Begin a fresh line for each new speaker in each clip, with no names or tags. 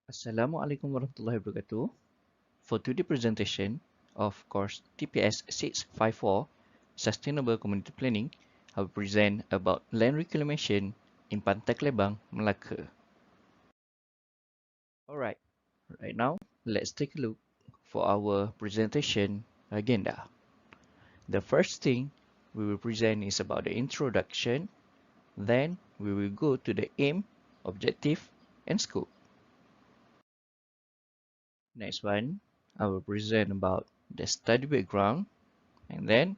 Assalamualaikum warahmatullahi wabarakatuh. For today's presentation of course TPS654 Sustainable Community Planning, I will present about land reclamation in Pantai Klebang, Melaka. Alright, right now let's take a look for our presentation agenda. The first thing we will present is about the introduction, then we will go to the aim, objective, and scope. Next one, I will present about the study background and then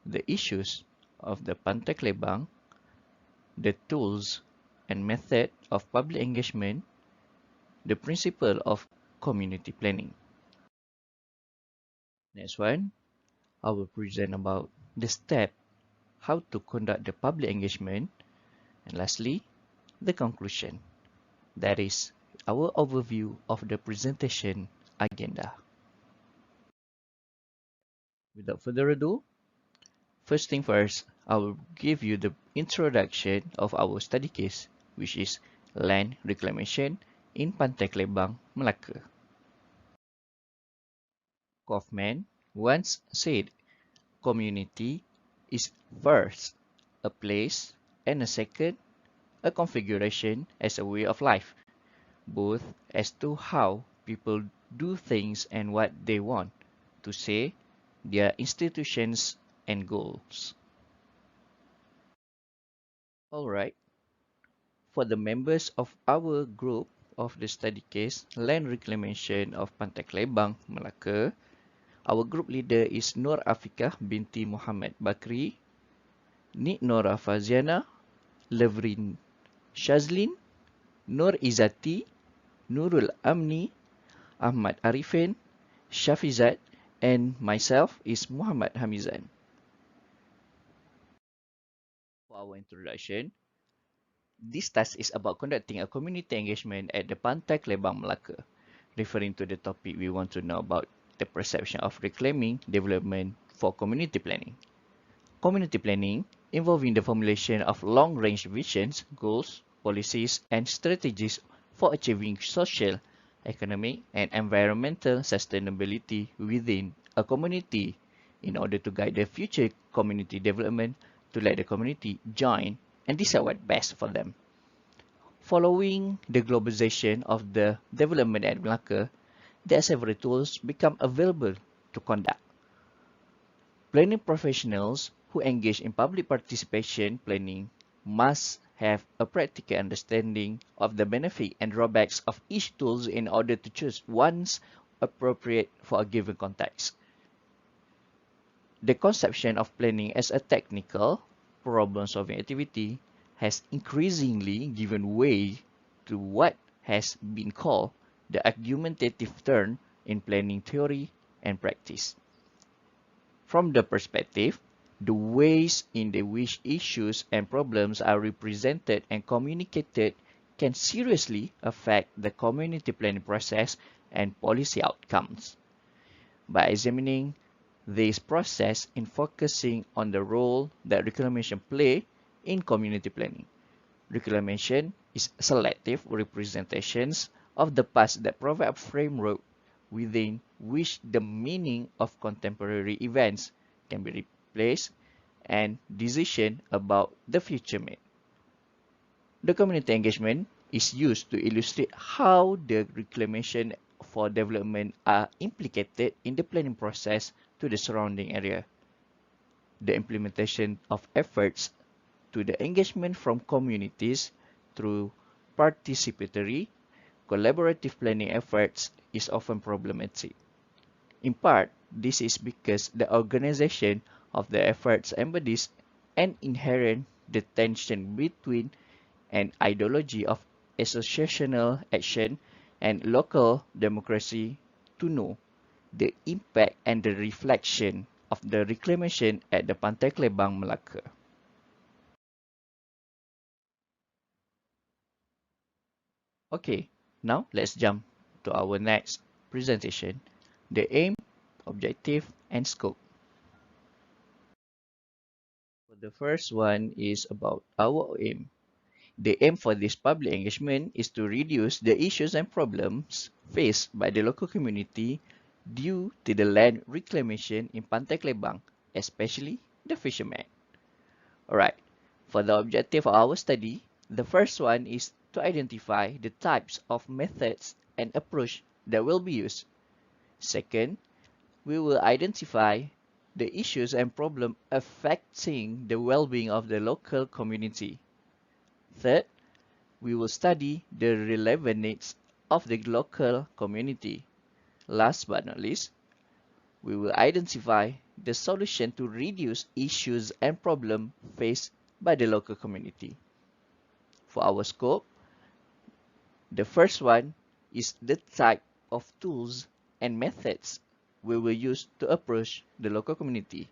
the issues of the Pantai Klebang, the tools and method of public engagement, the principle of community planning. Next one, I will present about the step how to conduct the public engagement, and lastly, the conclusion. That is our overview of the presentation agenda. Without further ado, first thing first, I will give you the introduction of our study case, which is land reclamation in Pantai Klebang, Melaka. Kaufman once said, community is first a place and a second a configuration as a way of life, both as to how people do things and what they want to say, their institutions and goals. Alright, for the members of our group of the study case, Land Reclamation of Pantai Klebang, Melaka, our group leader is Nur Afikah binti Muhammad Bakri, Nik Nora Faziana, Levrin Shazlin, Nur Izzati, Nurul Amni, Ahmad Arifin, Shafizat, and myself is Muhammad Hamizan. For our introduction, this task is about conducting a community engagement at the Pantai Klebang, Melaka, referring to the topic we want to know about the perception of reclaiming development for community planning. Community planning involving the formulation of long-range visions, goals, policies, and strategies for achieving social, economic, and environmental sustainability within a community in order to guide the future community development to let the community join and decide what's best for them. Following the globalization of the development at Melaka, there are several tools become available to conduct. Planning professionals who engage in public participation planning must have a practical understanding of the benefit and drawbacks of each tool in order to choose one's appropriate for a given context. The conception of planning as a technical, problem-solving activity has increasingly given way to what has been called the argumentative turn in planning theory and practice. From the perspective, the ways in which issues and problems are represented and communicated can seriously affect the community planning process and policy outcomes. By examining this process in focusing on the role that reclamation play in community planning. Reclamation is selective representations of the past that provide a framework within which the meaning of contemporary events can be replaced and decision about the future made. The community engagement is used to illustrate how the reclamation for development are implicated in the planning process to the surrounding area. The implementation of efforts to the engagement from communities through participatory, collaborative planning efforts is often problematic. In part, this is because the organization of the efforts embodies an inherent tension between an ideology of associational action and local democracy to know the impact and the reflection of the reclamation at the Pantai Klebang, Melaka. Okay, now let's jump to our next presentation, the aim, objective, and scope. The first one is about our aim. The aim for this public engagement is to reduce the issues and problems faced by the local community due to the land reclamation in Pantai Klebang, especially the fishermen. Alright, for the objective of our study, the first one is to identify the types of methods and approach that will be used. Second, we will identify the issues and problems affecting the well-being of the local community. Third, we will study the relevant needs of the local community. Last but not least, we will identify the solution to reduce issues and problems faced by the local community. For our scope, the first one is the type of tools and methods we will use to approach the local community.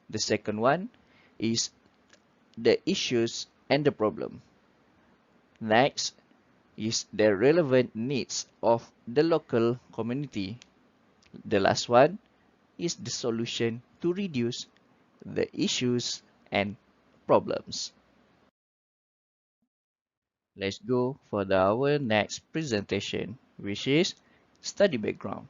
The second one is the issues and the problem. Next is the relevant needs of the local community. The last one is the solution to reduce the issues and problems. Let's go for our next presentation, which is study background.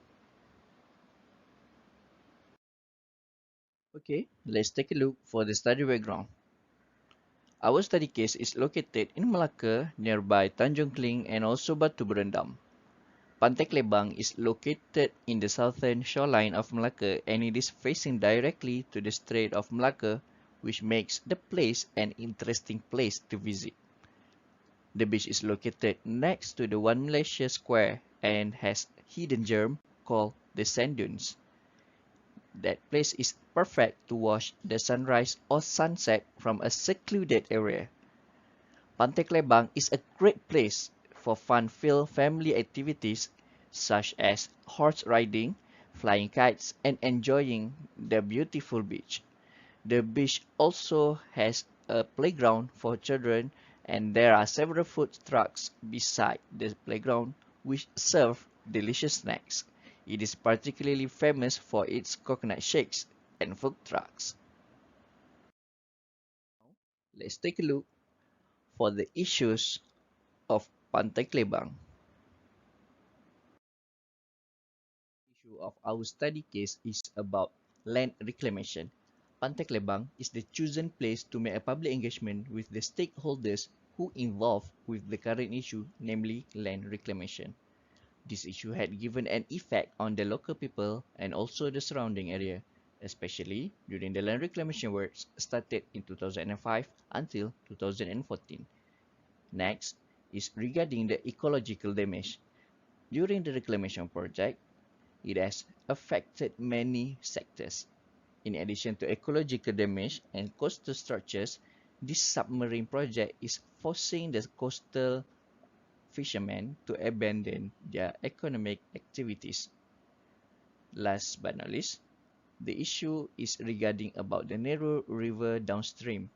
Okay, let's take a look for the study background. Our study case is located in Melaka, nearby Tanjung Kling and also Batu Berendam. Pantai Klebang is located in the southern shoreline of Melaka and it is facing directly to the Strait of Malacca, which makes the place an interesting place to visit. The beach is located next to the One Malaysia Square and has hidden gem called the sand dunes. That place is perfect to watch the sunrise or sunset from a secluded area. Pantai Klebang is a great place for fun-filled family activities such as horse riding, flying kites, and enjoying the beautiful beach. The beach also has a playground for children and there are several food trucks beside the playground which serve delicious snacks. It is particularly famous for its coconut shakes and food trucks. Let's take a look for the issues of Pantai Klebang. The issue of our study case is about land reclamation. Pantai Klebang is the chosen place to make a public engagement with the stakeholders who involved with the current issue, namely land reclamation. This issue had given an effect on the local people and also the surrounding area, especially during the land reclamation works started in 2005 until 2014. Next is regarding the ecological damage. During the reclamation project, it has affected many sectors. In addition to ecological damage and coastal structures, this submarine project is forcing the coastal fishermen to abandon their economic activities. Last but not least, the issue is regarding about the narrow river downstream.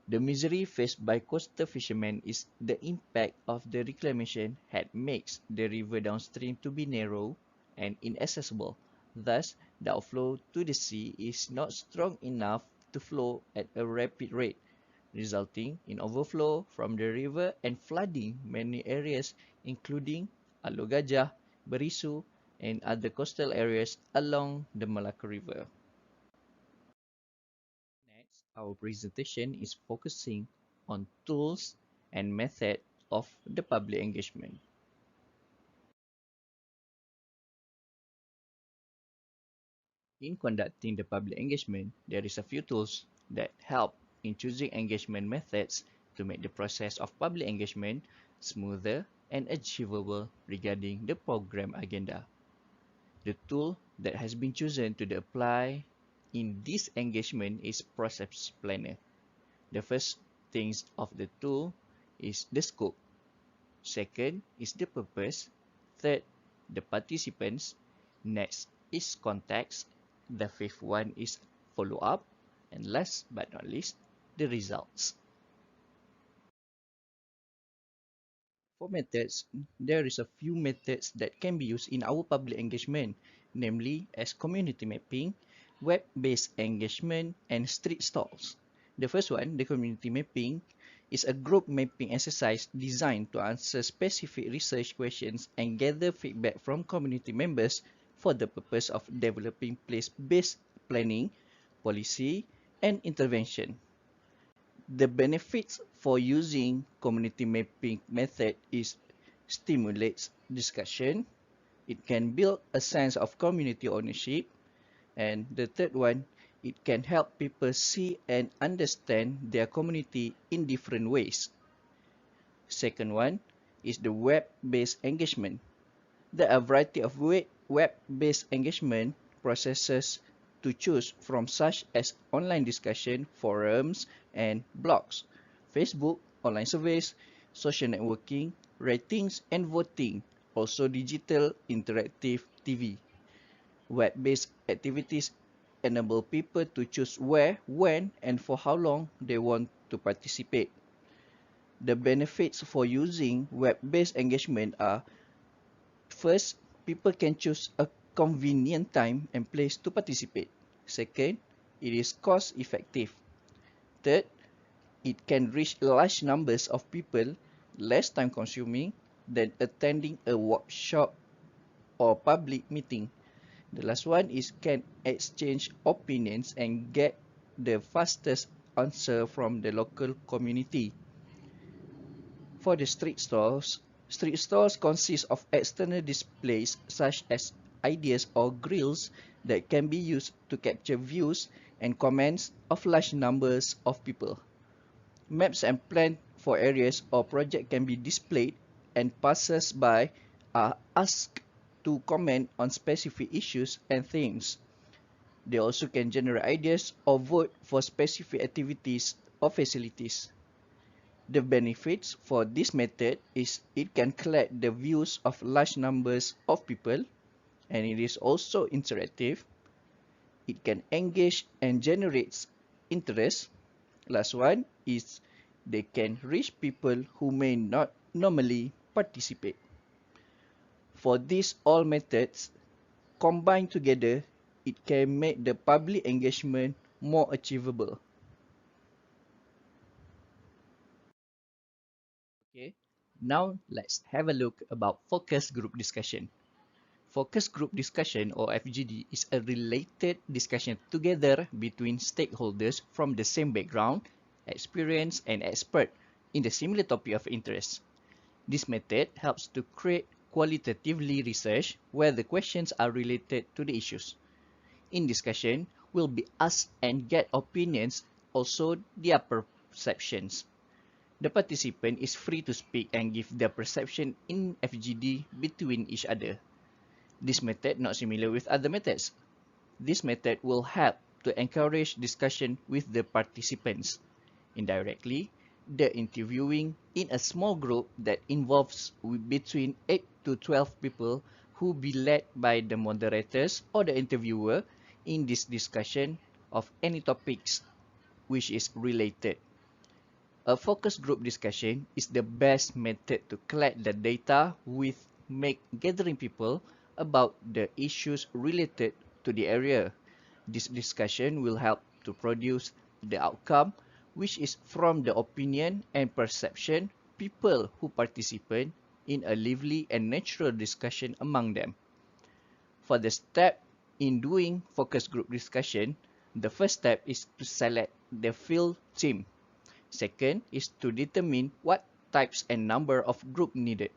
The misery faced by coastal fishermen is the impact of the reclamation had makes the river downstream to be narrow and inaccessible. Thus, the outflow to the sea is not strong enough to flow at a rapid rate, resulting in overflow from the river and flooding many areas including Alor Gajah, Berisu, and other coastal areas along the Melaka River. Next, our presentation is focusing on tools and method of the public engagement. In conducting the public engagement, there is a few tools that help in choosing engagement methods to make the process of public engagement smoother and achievable regarding the program agenda. The tool that has been chosen to apply in this engagement is Process Planner. The first things of the tool is the scope. Second is the purpose. Third, the participants. Next is context. The fifth one is follow-up. And last but not least, the results. For methods, there is a few methods that can be used in our public engagement, namely as community mapping, web-based engagement, and street stalls. The first one, the community mapping, is a group mapping exercise designed to answer specific research questions and gather feedback from community members for the purpose of developing place-based planning, policy, and intervention. The benefits for using community mapping method is stimulates discussion, it can build a sense of community ownership, and the third one, it can help people see and understand their community in different ways. Second one is the web-based engagement. There are a variety of web-based engagement processes to choose from, such as online discussion, forums, and blogs, Facebook, online surveys, social networking, ratings, and voting, also digital interactive TV. Web-based activities enable people to choose where, when, and for how long they want to participate. The benefits for using web-based engagement are: first, people can choose a convenient time and place to participate. Second, it is cost effective. Third, it can reach large numbers of people, less time consuming than attending a workshop or public meeting. The last one is can exchange opinions and get the fastest answer from the local community. For the street stalls consist of external displays such as ideas or grills that can be used to capture views and comments of large numbers of people. Maps and plans for areas or projects can be displayed, and passers-by are asked to comment on specific issues and themes. They also can generate ideas or vote for specific activities or facilities. The benefits for this method is it can collect the views of large numbers of people, and it is also interactive. It can engage and generates interest. Last one is they can reach people who may not normally participate. For these all methods combined together, it can make the public engagement more achievable. Okay, now let's have a look about focus group discussion. Focus group discussion, or FGD, is a related discussion together between stakeholders from the same background, experience, and expert in the similar topic of interest. This method helps to create qualitatively research where the questions are related to the issues. In discussion, we'll be asked and get opinions, also their perceptions. The participant is free to speak and give their perception in FGD between each other. This method not similar with other methods. This method will help to encourage discussion with the participants. Indirectly, the interviewing in a small group that involves between 8 to 12 people who be led by the moderators or the interviewer in this discussion of any topics which is related. A focus group discussion is the best method to collect the data with gathering people about the issues related to the area. This discussion will help to produce the outcome, which is from the opinion and perception people who participate in a lively and natural discussion among them. For the step in doing focus group discussion, the first step is to select the field theme. Second is to determine what types and number of group needed.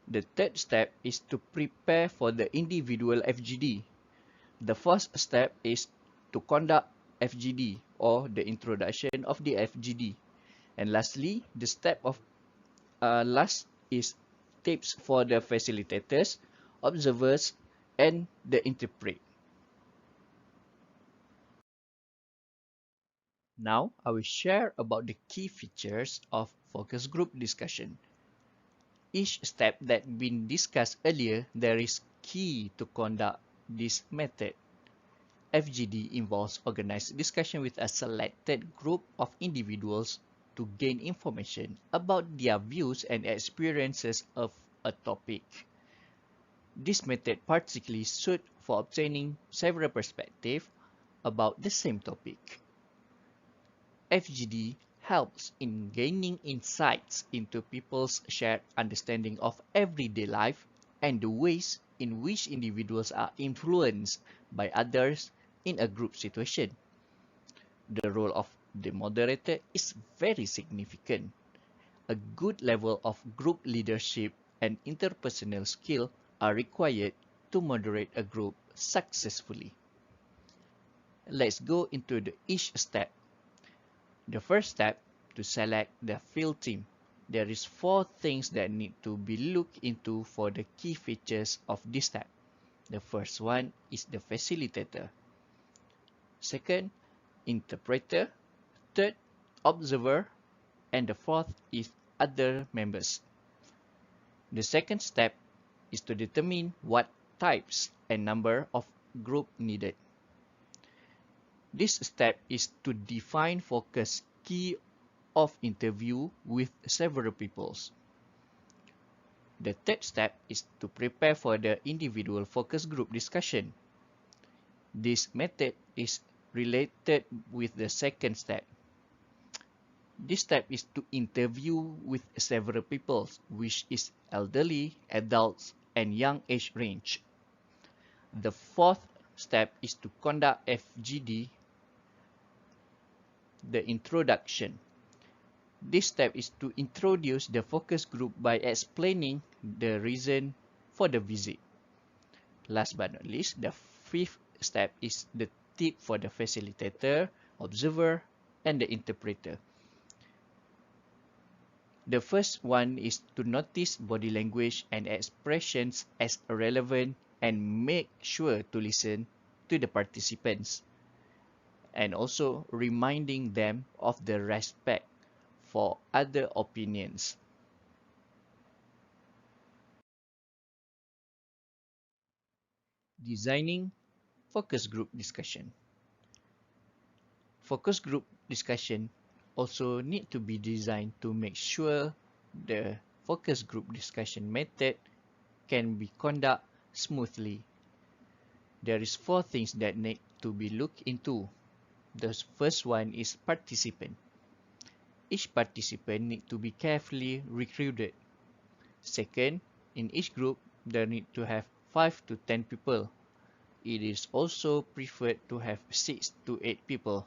The third step is to prepare for the individual FGD. The first step is to conduct FGD, or the introduction of the FGD. And lastly, the step of last is tips for the facilitators, observers, and the interpret. Now, I will share about the key features of focus group discussion. Each step that been discussed earlier, there is key to conduct this method. FGD involves organized discussion with a selected group of individuals to gain information about their views and experiences of a topic. This method particularly suited for obtaining several perspectives about the same topic. FGD helps in gaining insights into people's shared understanding of everyday life and the ways in which individuals are influenced by others in a group situation. The role of the moderator is very significant. A good level of group leadership and interpersonal skill are required to moderate a group successfully. Let's go into each step. The first step, to select the field team. There is 4 things that need to be looked into for the key features of this step. The first one is the facilitator. Second, interpreter. Third, observer. And the fourth is other members. The second step is to determine what types and number of group needed. This step is to define focus key of interview with several peoples. The third step is to prepare for the individual focus group discussion. This method is related with the second step. This step is to interview with several people, which is elderly, adults, and young age range. The fourth step is to conduct FGD, the introduction. This step is to introduce the focus group by explaining the reason for the visit. Last but not least, the fifth step is the tip for the facilitator, observer, and the interpreter. The first one is to notice body language and expressions as relevant and make sure to listen to the participants, and also reminding them of the respect for other opinions. Designing focus group discussion. Focus group discussion also need to be designed to make sure the focus group discussion method can be conducted smoothly. There is 4 things that need to be looked into. The first one is participant. Each participant need to be carefully recruited. Second, in each group, there need to have 5 to 10 people. It is also preferred to have 6 to 8 people.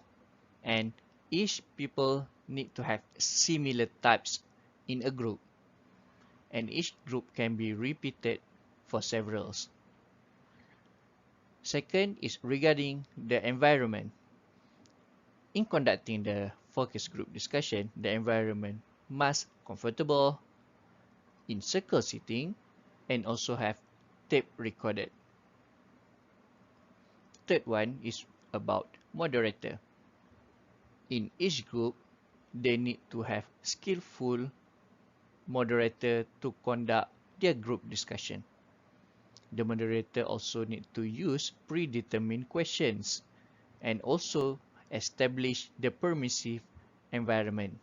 And each people need to have similar types in a group. And each group can be repeated for several. Second is regarding the environment. In conducting the focus group discussion, the environment must comfortable, in circle sitting, and also have tape recorded. Third one is about moderator. In each group, they need to have skillful moderator to conduct their group discussion. The moderator also need to use predetermined questions and also establish the permissive environment.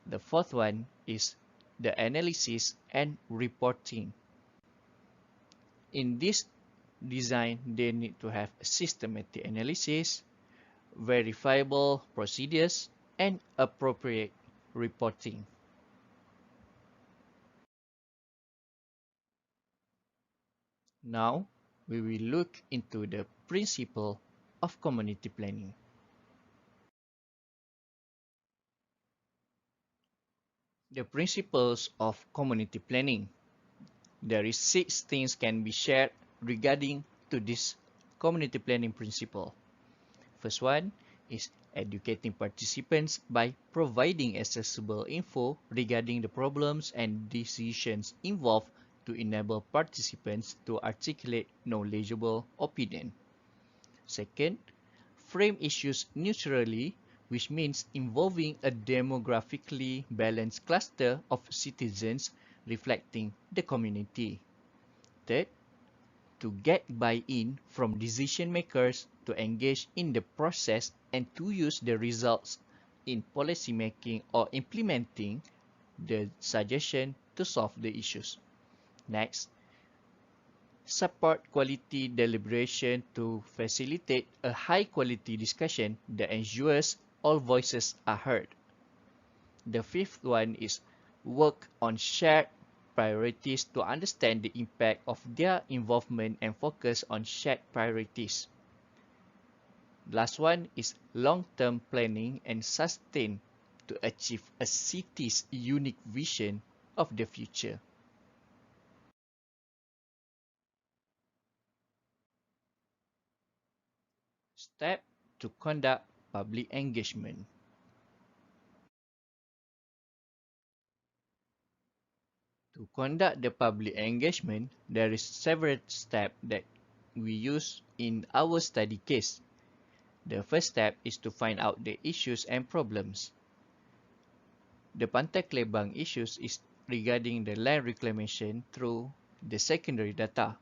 The fourth one is the analysis and reporting. In this design, they need to have systematic analysis, verifiable procedures, and appropriate reporting. Now, we will look into the principle of community planning. The principles of community planning. There is 6 things can be shared regarding to this community planning principle. First one is educating participants by providing accessible info regarding the problems and decisions involved to enable participants to articulate knowledgeable opinion. Second, frame issues neutrally, which means involving a demographically balanced cluster of citizens reflecting the community. Third, to get buy-in from decision makers to engage in the process and to use the results in policy making or implementing the suggestion to solve the issues. Next, support quality deliberation to facilitate a high quality discussion that ensures all voices are heard. The fifth one is work on shared priorities to understand the impact of their involvement and focus on shared priorities. Last one is long-term planning and sustain to achieve a city's unique vision of the future. Step to conduct public engagement. To conduct the public engagement, there is several steps that we use in our study case. The first step is to find out the issues and problems. The Pantai Klebang issues is regarding the land reclamation through the secondary data.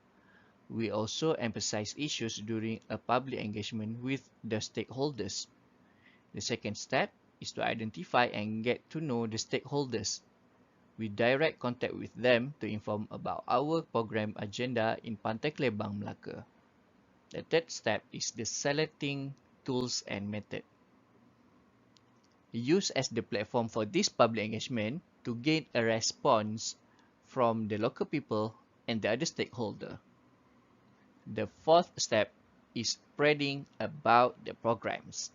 We also emphasize issues during a public engagement with the stakeholders. The second step is to identify and get to know the stakeholders. We direct contact with them to inform about our program agenda in Pantai Klebang, Melaka. The third step is the selecting tools and method. Use as the platform for this public engagement to gain a response from the local people and the other stakeholder. The fourth step is spreading about the programs.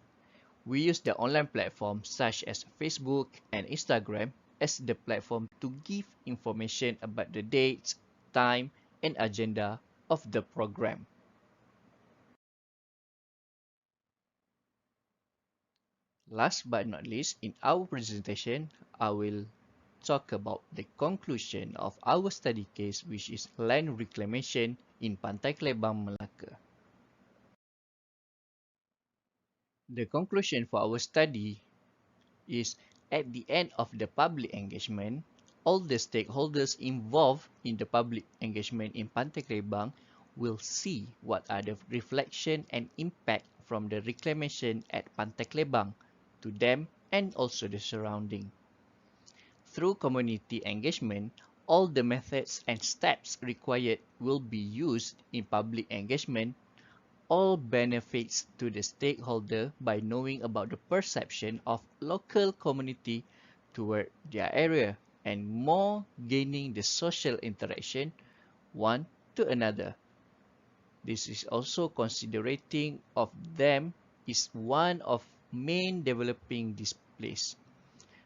We use the online platforms such as Facebook and Instagram as the platform to give information about the dates, time, and agenda of the program. Last but not least, in our presentation, I will talk about the conclusion of our study case, which is land reclamation in Pantai Klebang, Melaka. The conclusion for our study is at the end of the public engagement, all the stakeholders involved in the public engagement in Pantai Klebang will see what are the reflection and impact from the reclamation at Pantai Klebang to them and also the surrounding. Through community engagement, all the methods and steps required will be used in public engagement. All benefits to the stakeholder by knowing about the perception of local community toward their area and more gaining the social interaction one to another. This is also considerating of them is one of main developing this place.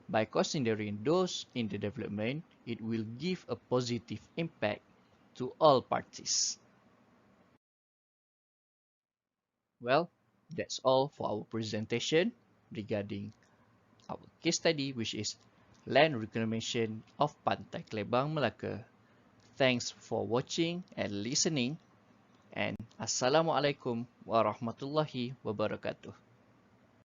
By considering those in the development, it will give a positive impact to all parties. Well, that's all for our presentation regarding our case study, which is land reclamation of Pantai Klebang, Melaka. Thanks for watching and listening, and Assalamualaikum warahmatullahi wabarakatuh.